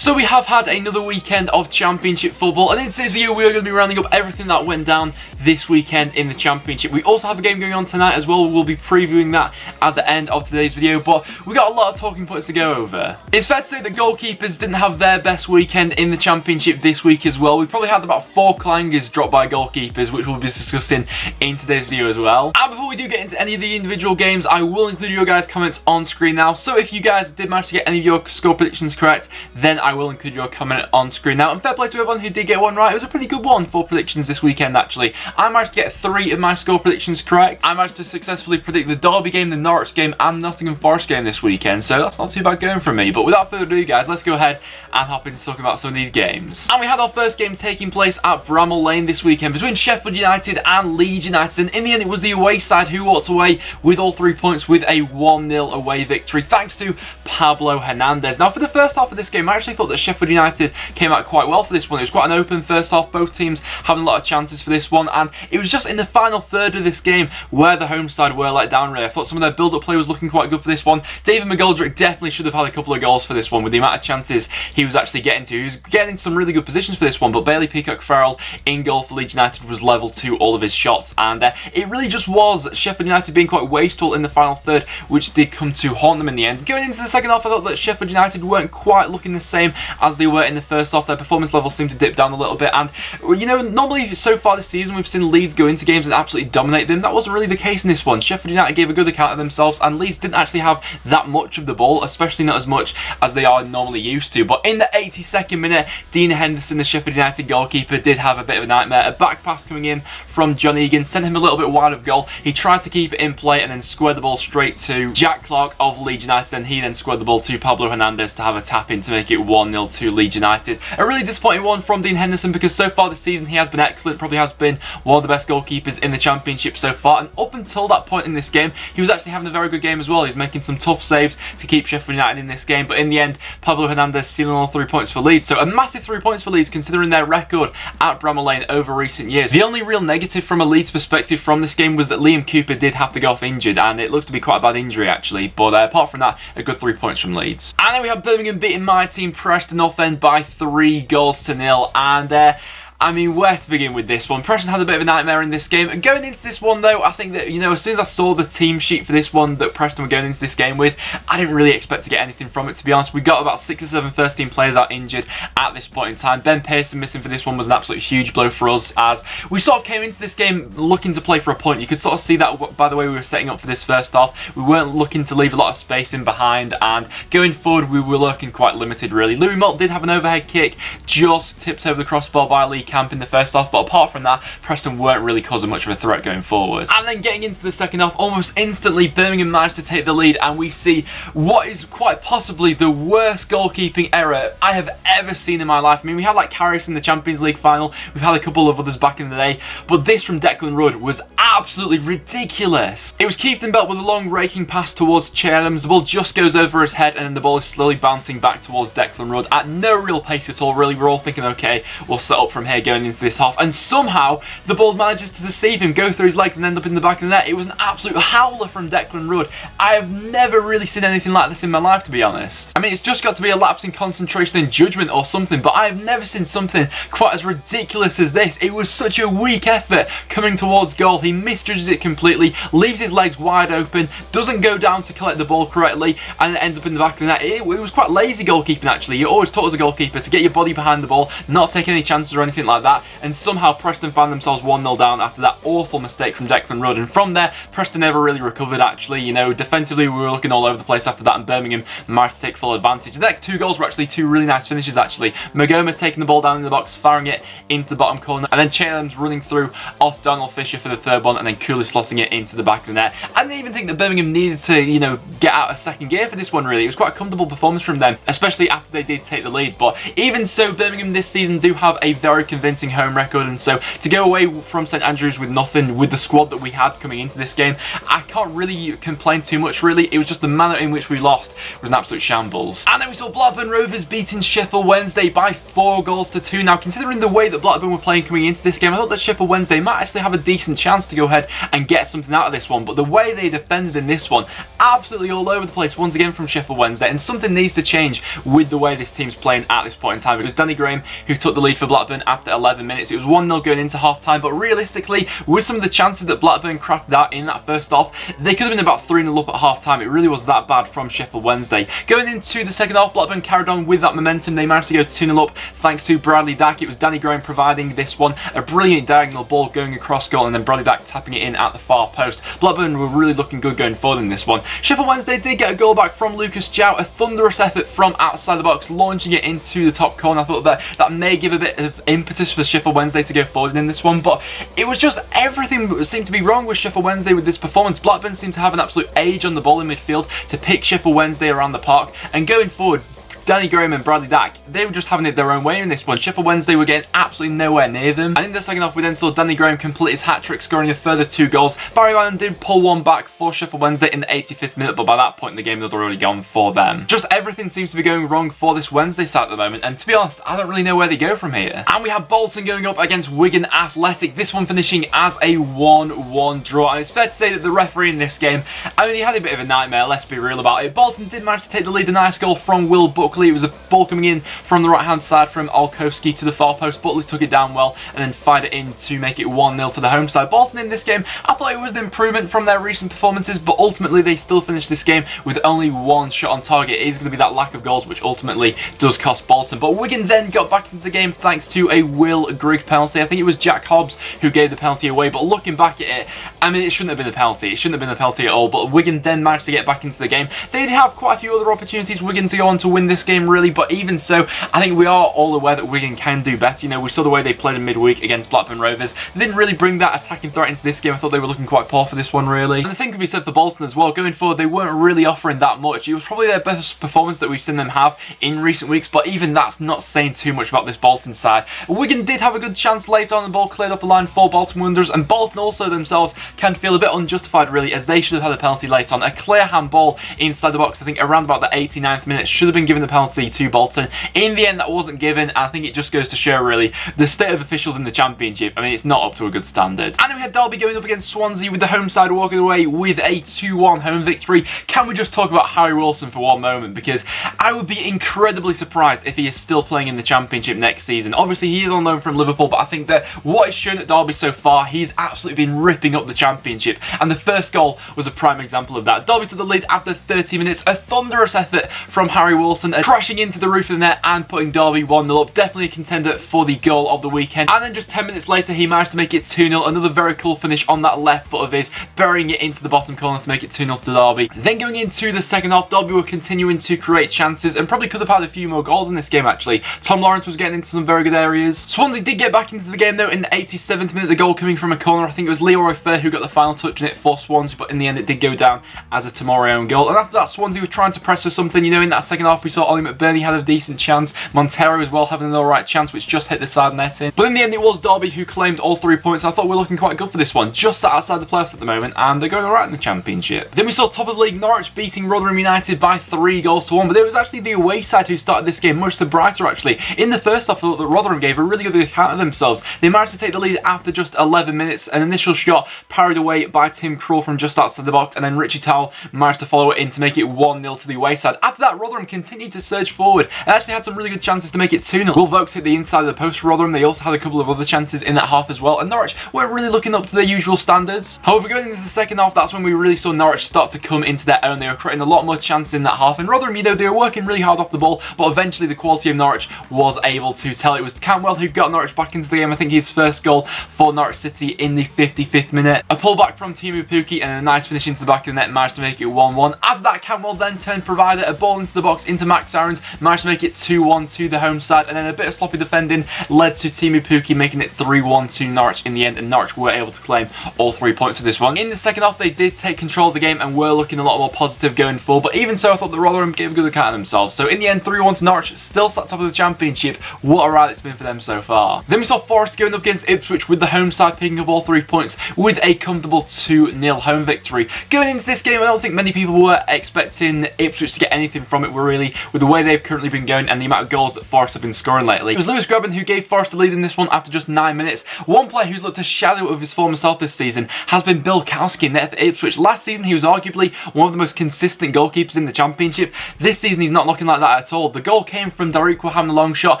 So we have had another weekend of Championship football, and in today's video we are going to be rounding up everything that went down this weekend in the Championship. We also have a game going on tonight as well. We'll be previewing that at the end of today's video, but we got a lot of talking points to go over. It's fair to say that goalkeepers didn't have their best weekend in the Championship this week as well. We probably had about 4 clangers dropped by goalkeepers, which we'll be discussing in today's video as well. And before we do get into any of the individual games, I will include your guys' comments on screen now. So if you guys did manage to get any of your score predictions correct, then I will include your comment on screen now. And fair play to everyone who did get one right. It was a pretty good one for predictions this weekend, actually. I managed to get 3 of my score predictions correct. I managed to successfully predict the Derby game, the Norwich game, and Nottingham Forest game this weekend, so that's not too bad going from me. But without further ado, guys, let's go ahead and hop into talking about some of these games. And we had our first game taking place at Bramall Lane this weekend between Sheff Utd and Leeds United, and in the end it was the away side who walked away with all 3 points with a 1-0 away victory, thanks to Pablo Hernandez. Now, for the first half of this game, I actually thought that Sheff United came out quite well for this one. It was quite an open first half, both teams having a lot of chances for this one, and it was just in the final third of this game where the home side were let down really. I thought some of their build-up play was looking quite good for this one. David McGoldrick definitely should have had a couple of goals for this one with the amount of chances he was actually getting to. He was getting some really good positions for this one, but Bailey Peacock-Farrell in goal for Leeds United was level to all of his shots, and it really just was Sheff United being quite wasteful in the final third, which did come to haunt them in the end. Going into the second half, I thought that Sheff United weren't quite looking the same as they were in the first half. Their performance level seemed to dip down a little bit, and you know, normally so far this season we've seen Leeds go into games and absolutely dominate them. That wasn't really the case in this one. Sheff United gave a good account of themselves, and Leeds didn't actually have that much of the ball, especially not as much as they are normally used to. But in the 82nd minute, Dean Henderson, the Sheff United goalkeeper, did have a bit of a nightmare. A back pass coming in from John Egan sent him a little bit wide of goal. He tried to keep it in play and then squared the ball straight to Jack Clark of Leeds United, and he then squared the ball to Pablo Hernandez to have a tap in to make it 1-0 to Leeds United. A really disappointing one from Dean Henderson, because so far this season he has been excellent, probably has been one of the best goalkeepers in the Championship so far, and up until that point in this game he was actually having a very good game as well. He's making some tough saves to keep Sheff United in this game, but in the end Pablo Hernandez sealing all 3 points for Leeds. So a massive 3 points for Leeds considering their record at Bramall Lane over recent years. The only real negative from a Leeds perspective from this game was that Liam Cooper did have to go off injured, and it looked to be quite a bad injury actually, but apart from that, a good 3 points from Leeds. And then we have Birmingham beating my team Preston North End by 3-0, and I mean, where to begin with this one? Preston had a bit of a nightmare in this game. And going into this one, though, I think that, you know, as soon as I saw the team sheet for this one that Preston were going into this game with, I didn't really expect to get anything from it, to be honest. We got about 6 or 7 first-team players out injured at this point in time. Ben Pearson missing for this one was an absolute huge blow for us, as we sort of came into this game looking to play for a point. You could sort of see that by the way we were setting up for this first half. We weren't looking to leave a lot of space in behind, and going forward, we were looking quite limited, really. Louis Moult did have an overhead kick, just tipped over the crossbar by Lee Camp in the first half, but apart from that, Preston weren't really causing much of a threat going forward. And then getting into the second half, almost instantly, Birmingham managed to take the lead, and we see what is quite possibly the worst goalkeeping error I have ever seen in my life. I mean, we had like Karius in the Champions League final, we've had a couple of others back in the day, but this from Declan Rudd was absolutely ridiculous. It was Keith Belt with a long raking pass towards Chelams. The ball just goes over his head, and then the ball is slowly bouncing back towards Declan Rudd at no real pace at all, really. We're all thinking, okay, we'll set up from here going into this half, and somehow the ball manages to deceive him, go through his legs and end up in the back of the net. It was an absolute howler from Declan Rudd. I have never really seen anything like this in my life, to be honest. I mean, it's just got to be a lapse in concentration and judgment or something, but I have never seen something quite as ridiculous as this. It was such a weak effort coming towards goal. He misjudges it completely, leaves his legs wide open, doesn't go down to collect the ball correctly, and it ends up in the back of the net. It was quite lazy goalkeeping actually. You're always taught as a goalkeeper to get your body behind the ball, not take any chances or anything like that, and somehow Preston found themselves 1-0 down after that awful mistake from Declan Rudd, and from there Preston never really recovered actually. You know, defensively we were looking all over the place after that, and Birmingham managed to take full advantage. The next 2 goals were actually 2 really nice finishes actually. Magoma taking the ball down in the box, firing it into the bottom corner, and then Chelams running through off Donald Fisher for the 3rd one, and then coolly slotting it into the back of the net. I didn't even think that Birmingham needed to, you know, get out of second gear for this one really. It was quite a comfortable performance from them, especially after they did take the lead. But even so, Birmingham this season do have a very convincing home record, and so to go away from St Andrews with nothing, with the squad that we had coming into this game, I can't really complain too much really. It was just the manner in which we lost was an absolute shambles. And then we saw Blackburn Rovers beating Sheffield Wednesday by 4-2. Now, considering the way that Blackburn were playing coming into this game, I thought that Sheffield Wednesday might actually have a decent chance to go ahead and get something out of this one, but the way they defended in this one, absolutely all over the place once again from Sheffield Wednesday, and something needs to change with the way this team's playing at this point in time. It was Danny Graham who took the lead for Blackburn after 11 minutes. It was 1-0 going into half-time, but realistically, with some of the chances that Blackburn crafted out in that first half, they could have been about 3-0 up at half-time. It really was that bad from Sheffield Wednesday. Going into the second half, Blackburn carried on with that momentum. They managed to go 2-0 up thanks to Bradley Dack. It was Danny Graham providing this one, a brilliant diagonal ball going across goal, and then Bradley Dack tapping it in at the far post. Blackburn were really looking good going forward in this one. Sheffield Wednesday did get a goal back from Lucas Jow, a thunderous effort from outside the box, launching it into the top corner. I thought that may give a bit of impetus for Sheffield Wednesday to go forward in this one, but it was just everything seemed to be wrong with Sheffield Wednesday with this performance. Blackburn seemed to have an absolute age on the ball in midfield to pick Sheffield Wednesday around the park, and going forward, Danny Graham and Bradley Dack, they were just having it their own way in this one. Sheffield Wednesday were getting absolutely nowhere near them. And in the second half, we then saw Danny Graham complete his hat-trick, scoring a further 2 goals. Barry Bannon did pull one back for Sheffield Wednesday in the 85th minute, but by that point in the game, they'd already gone for them. Just everything seems to be going wrong for this Wednesday side at the moment, and to be honest, I don't really know where they go from here. And we have Bolton going up against Wigan Athletic, this one finishing as a 1-1 draw. And it's fair to say that the referee in this game, I mean, he had a bit of a nightmare, let's be real about it. Bolton did manage to take the lead, a nice goal from Will Buckley. It was a ball coming in from the right hand side from Olkowski to the far post. Buckley took it down well and then fired it in to make it 1-0 to the home side. Bolton in this game, I thought it was an improvement from their recent performances, but ultimately they still finished this game with only 1 shot on target. It is going to be that lack of goals which ultimately does cost Bolton. But Wigan then got back into the game thanks to a Will Grigg penalty. I think it was Jack Hobbs who gave the penalty away, but looking back at it, I mean, it shouldn't have been a penalty. It shouldn't have been a penalty at all, but Wigan then managed to get back into the game. They did have quite a few other opportunities, Wigan, to go on to win this game really, but even so, I think we are all aware that Wigan can do better. You know, we saw the way they played in midweek against Blackburn Rovers. They didn't really bring that attacking threat into this game. I thought they were looking quite poor for this one, really. And the same could be said for Bolton as well. Going forward, they weren't really offering that much. It was probably their best performance that we've seen them have in recent weeks, but even that's not saying too much about this Bolton side. Wigan did have a good chance later on. The ball cleared off the line for Bolton Wanderers, and Bolton also themselves can feel a bit unjustified, really, as they should have had a penalty late on. A clear handball inside the box, I think around about the 89th minute, should have been given the penalty to Bolton. In the end, that wasn't given. I think it just goes to show, really, the state of officials in the Championship. I mean, it's not up to a good standard. And then we had Derby going up against Swansea with the home side walking away with a 2-1 home victory. Can we just talk about Harry Wilson for one moment? Because I would be incredibly surprised if he is still playing in the Championship next season. Obviously, he is on loan from Liverpool, but I think that what he's shown at Derby so far, he's absolutely been ripping up the Championship. And the first goal was a prime example of that. Derby to the lead after 30 minutes. A thunderous effort from Harry Wilson, crashing into the roof of the net and putting Derby 1-0 up. Definitely a contender for the goal of the weekend. And then just 10 minutes later, he managed to make it 2-0. Another very cool finish on that left foot of his, burying it into the bottom corner to make it 2-0 to Derby. Then going into the second half, Derby were continuing to create chances and probably could have had a few more goals in this game, actually. Tom Lawrence was getting into some very good areas. Swansea did get back into the game, though, in the 87th minute. The goal coming from a corner. I think it was Leroy Fair who got the final touch in it for Swansea, but in the end it did go down as a Tomori own goal. And after that, Swansea were trying to press for something. You know, in that second half, we saw Ollie McBurney had a decent chance. Montero as well having an alright chance, which just hit the side netting. But in the end, it was Derby who claimed all 3 points. I thought we were looking quite good for this one. Just sat outside the playoffs at the moment, and they're going alright in the Championship. Then we saw top of the league Norwich beating Rotherham United by 3-1, but it was actually the away side who started this game much the brighter, actually. In the first half, I thought that Rotherham gave a really good account of themselves. They managed to take the lead after just 11 minutes. An initial shot parried away by Tim Krul from just outside the box, and then Richie Towell managed to follow it in to make it 1-0 to the away side. After that, Rotherham continued to surge forward and actually had some really good chances to make it 2-0. Will Vokes hit the inside of the post for Rotherham. They also had a couple of other chances in that half as well, and Norwich weren't really looking up to their usual standards. However, going into the second half, that's when we really saw Norwich start to come into their own. They were creating a lot more chances in that half, and Rotherham, you know, they were working really hard off the ball, but eventually the quality of Norwich was able to tell. It was Cantwell who got Norwich back into the game. I think his first goal for Norwich City in the 55th minute. A pullback from Timu Pukki and a nice finish into the back of the net managed to make it 1-1. After that, Cantwell then turned provider, a ball into the box into Max Sirens managed to make it 2-1 to the home side, and then a bit of sloppy defending led to Timu Pukki making it 3-1 to Norwich in the end, and Norwich were able to claim all 3 points of this one. In the second half, they did take control of the game and were looking a lot more positive going forward, but even so, I thought the Rotherham gave a good account of themselves. So in the end, 3-1 to Norwich, still sat top of the Championship. What a ride it's been for them so far. Then we saw Forest going up against Ipswich with the home side picking up all 3 points with a comfortable 2-0 home victory. Going into this game, I don't think many people were expecting Ipswich to get anything from it, really, with the way they've currently been going and the amount of goals that Forest have been scoring lately. It was Lewis Grabban who gave Forest the lead in this one after just 9 minutes. One player who's looked a shadow of his former self this season has been Białkowski, net for Ipswich. Last season, he was arguably one of the most consistent goalkeepers in the Championship. This season, he's not looking like that at all. The goal came from Darikwa having a long shot.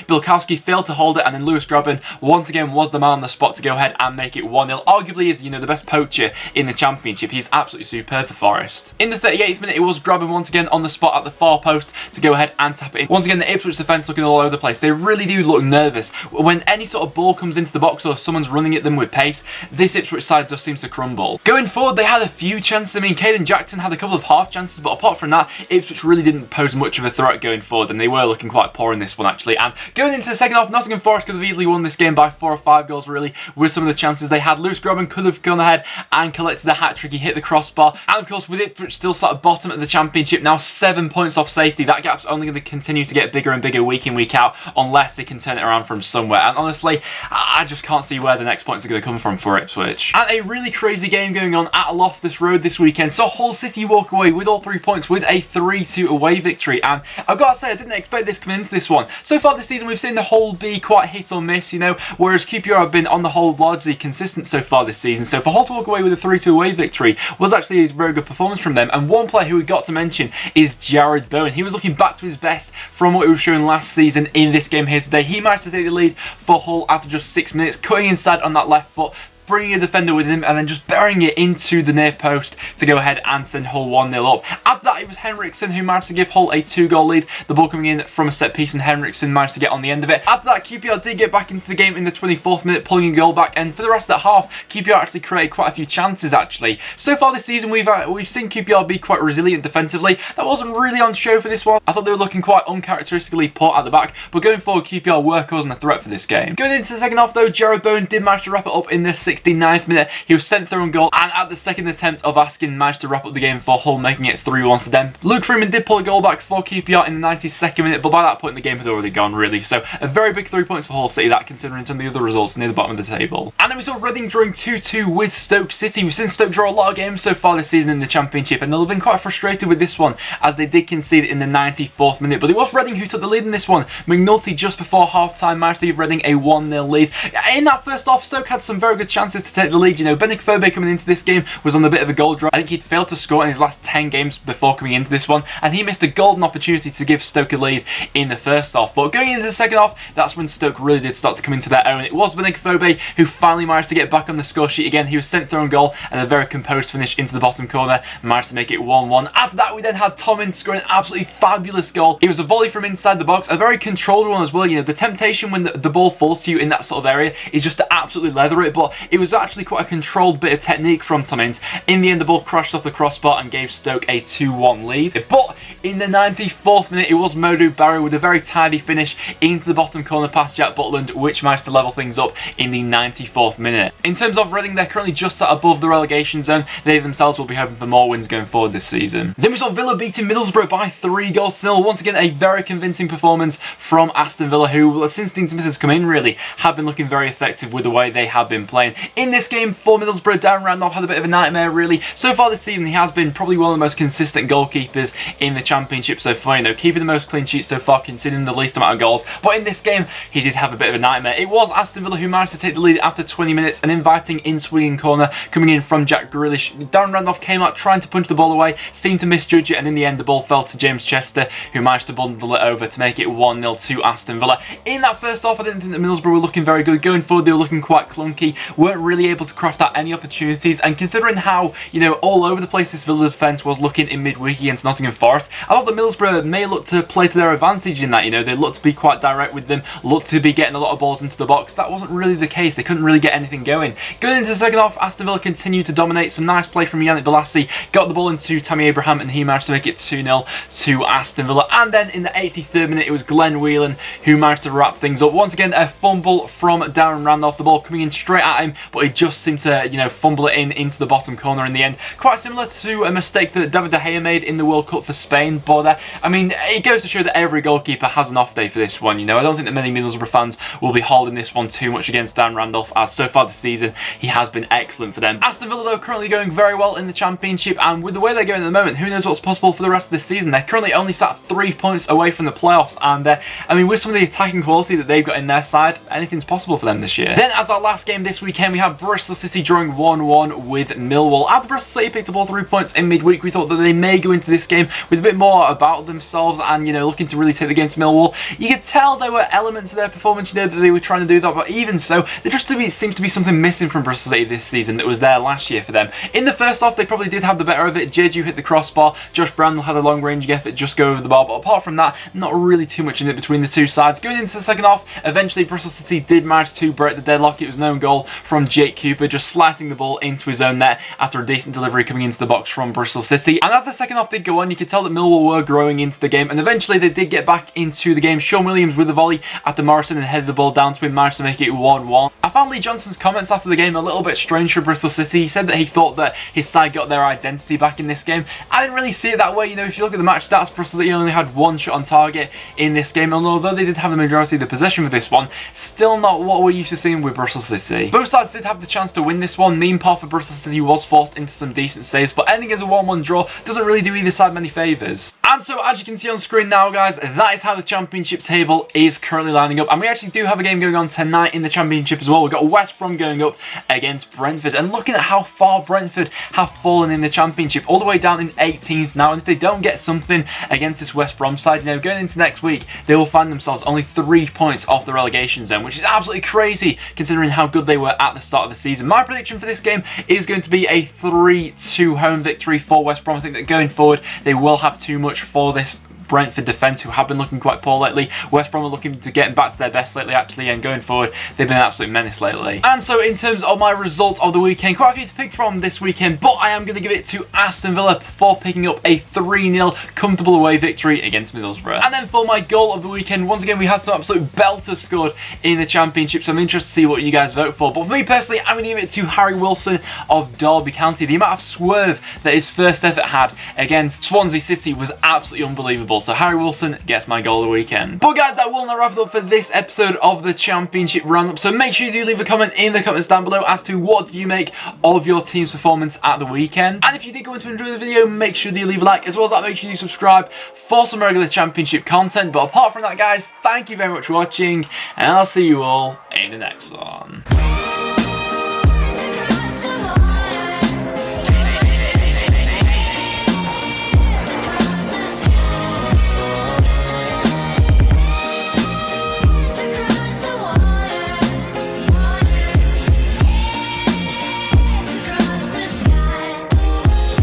Białkowski failed to hold it, and then Lewis Grabban once again was the man on the spot to go ahead and make it 1-0. Arguably is, the best poacher in the Championship. He's absolutely superb for Forest. In the 38th minute, it was Grabban once again on the spot at the far post to go ahead and tap it in. Once again, the Ipswich defence looking all over the place. They really do look nervous. When any sort of ball comes into the box or someone's running at them with pace, this Ipswich side just seems to crumble. Going forward, they had a few chances. I mean, Caden Jackson had a couple of half chances, but apart from that, Ipswich really didn't pose much of a threat going forward, and they were looking quite poor in this one, actually. And going into the second half, Nottingham Forest could have easily won this game by 4 or 5 goals, really, with some of the chances they had. Lewis Grabban could have gone ahead and collected a hat-trick. He hit the crossbar. And, of course, with Ipswich still sat at bottom of the Championship, now 7 points off safety, that gap's only going to continue to get bigger and bigger week in, week out, unless they can turn it around from somewhere. And honestly, I just can't see where the next points are going to come from for Ipswich. And a really crazy game going on at Loftus Road this weekend. So Hull City walk away with all 3 points with a 3-2 away victory. And I've got to say, I didn't expect this coming into this one. So far this season, we've seen the Hull be quite hit or miss, whereas QPR have been on the whole largely consistent so far this season. So for Hull to walk away with a 3-2 away victory was actually a very good performance from them. And one player who we got to mention is Jarrod Bowen. He was looking back to his best from what he was showing last season in this game here today. He managed to take the lead for Hull after just 6 minutes, cutting inside on that left foot, bringing a defender with him, and then just burying it into the near post to go ahead and send Hull 1-0 up. After that, it was Henriksen who managed to give Hull a 2-goal lead. The ball coming in from a set piece, and Henriksen managed to get on the end of it. After that, QPR did get back into the game in the 24th minute, pulling a goal back, and for the rest of that half, QPR actually created quite a few chances, actually. So far this season, we've seen QPR be quite resilient defensively. That wasn't really on show for this one. I thought they were looking quite uncharacteristically poor at the back, but going forward, QPR were causing a threat for this game. Going into the second half, though, Jarrod Bowen did manage to wrap it up in the 69th minute. He was sent through on goal, and at the second attempt of Aston, managed to wrap up the game for Hull, making it 3-1 to them. Luke Freeman did pull a goal back for QPR in the 92nd minute, but by that point the game had already gone, really. So a very big 3 points for Hull City, that considering some of the other results near the bottom of the table. And then we saw Reading drawing 2-2 with Stoke City. We've seen Stoke draw a lot of games so far this season in the Championship, and they'll have been quite frustrated with this one, as they did concede in the 94th minute. But it was Reading who took the lead in this one. McNulty, just before half-time, managed to give Reading a 1-0 lead. In that first half, Stoke had some very good chances to take the lead. Benik Fobe coming into this game was on a bit of a goal drought. I think he'd failed to score in his last 10 games before coming into this one, and he missed a golden opportunity to give Stoke a lead in the first half. But going into the second half, that's when Stoke really did start to come into their own. It was Benik Fobe who finally managed to get back on the score sheet again. He was sent through on goal, and a very composed finish into the bottom corner managed to make it 1-1. After that, we then had Tom Ince scoring an absolutely fabulous goal. It was a volley from inside the box, a very controlled one as well. The temptation when the ball falls to you in that sort of area is just to absolutely leather it, but it was actually quite a controlled bit of technique from Tom Ince. In the end, the ball crashed off the crossbar and gave Stoke a 2-1 lead. But in the 94th minute, it was Modou Barry with a very tidy finish into the bottom corner past Jack Butland, which managed to level things up in the 94th minute. In terms of Reading, they're currently just sat above the relegation zone. They themselves will be hoping for more wins going forward this season. Then we saw Villa beating Middlesbrough by 3-0. Once again, a very convincing performance from Aston Villa, who, since Dean Smith has come in, really have been looking very effective with the way they have been playing. In this game for Middlesbrough, Darren Randolph had a bit of a nightmare, really. So far this season, he has been probably one of the most consistent goalkeepers in the Championship so far, keeping the most clean sheets so far, conceding the least amount of goals. But in this game, he did have a bit of a nightmare. It was Aston Villa who managed to take the lead after 20 minutes, an inviting in-swinging corner coming in from Jack Grealish. Darren Randolph came out trying to punch the ball away, seemed to misjudge it, and in the end, the ball fell to James Chester, who managed to bundle it over to make it 1-0 to Aston Villa. In that first half, I didn't think that Middlesbrough were looking very good. Going forward, they were looking quite clunky. Were weren't really able to craft out any opportunities, and considering how, you know, all over the place this Villa defence was looking in midweek against Nottingham Forest, I thought that Middlesbrough may look to play to their advantage in that. You know, they looked to be quite direct with them, looked to be getting a lot of balls into the box. That wasn't really the case. They couldn't really get anything going. Going into the second half, Aston Villa continued to dominate. Some nice play from Yannick Bolasie, got the ball into Tammy Abraham, and he managed to make it 2-0 to Aston Villa. And then in the 83rd minute, it was Glenn Whelan who managed to wrap things up. Once again, a fumble from Darren Randolph, the ball coming in straight at him, but he just seemed to, you know, fumble it into the bottom corner in the end. Quite similar to a mistake that David De Gea made in the World Cup for Spain, but I mean, it goes to show that every goalkeeper has an off day for this one. You know, I don't think that many Middlesbrough fans will be holding this one too much against Dan Randolph, as so far this season he has been excellent for them. Aston Villa, though, currently going very well in the Championship, and with the way they're going at the moment, who knows what's possible for the rest of this season. They're currently only sat 3 points away from the playoffs, and I mean, with some of the attacking quality that they've got in their side, anything's possible for them this year. Then, as our last game this weekend, we have Bristol City drawing 1-1 with Millwall. After Bristol City picked up all 3 points in midweek, we thought that they may go into this game with a bit more about themselves and, you know, looking to really take the game to Millwall. You could tell there were elements of their performance, you know, that they were trying to do that, but even so, there just seems to be something missing from Bristol City this season that was there last year for them. In the first half, they probably did have the better of it. Jeju hit the crossbar, Josh Brandle had a long range effort just go over the bar, but apart from that, not really too much in it between the two sides. Going into the second half, eventually Bristol City did manage to break the deadlock. It was an own goal from Jake Cooper, just slicing the ball into his own net after a decent delivery coming into the box from Bristol City. And as the second half did go on, you could tell that Millwall were growing into the game, and eventually they did get back into the game. Sean Williams with a volley after Morrison and headed the ball down to him, managed to make it 1-1. I found Lee Johnson's comments after the game a little bit strange for Bristol City. He said that he thought that his side got their identity back in this game. I didn't really see it that way. You know, if you look at the match stats, Bristol City only had 1 shot on target in this game, and although they did have the majority of the possession for this one, still not what we're used to seeing with Bristol City. Both sides did have the chance to win this one. Mean part for Bristol City was forced into some decent saves, but ending as a 1-1 draw doesn't really do either side many favours. And so, as you can see on screen now, guys, that is how the Championship table is currently lining up. And we actually do have a game going on tonight in the Championship as well. We've got West Brom going up against Brentford. And looking at how far Brentford have fallen in the Championship, all the way down in 18th now. And if they don't get something against this West Brom side, you know, going into next week, they will find themselves only 3 points off the relegation zone, which is absolutely crazy considering how good they were at the start of the season. My prediction for this game is going to be a 3-2 home victory for West Brom. I think that going forward, they will have too much for this Brentford defence, who have been looking quite poor lately. West Brom are looking to get back to their best lately, actually, and going forward, they've been an absolute menace lately. And so, in terms of my result of the weekend, quite a few to pick from this weekend, but I am going to give it to Aston Villa for picking up a 3-0 comfortable away victory against Middlesbrough. And then for my goal of the weekend, once again, we had some absolute belters scored in the Championship, so I'm interested to see what you guys vote for. But for me personally, I'm going to give it to Harry Wilson of Derby County. The amount of swerve that his first effort had against Swansea City was absolutely unbelievable. So Harry Wilson gets my goal of the weekend. But guys, that will now wrap it up for this episode of the Championship Roundup. So make sure you do leave a comment in the comments down below as to what you make of your team's performance at the weekend. And if you did go on to enjoy the video, make sure you leave a like, as well as that, make sure you subscribe for some regular Championship content. But apart from that, guys, thank you very much for watching, and I'll see you all in the next one.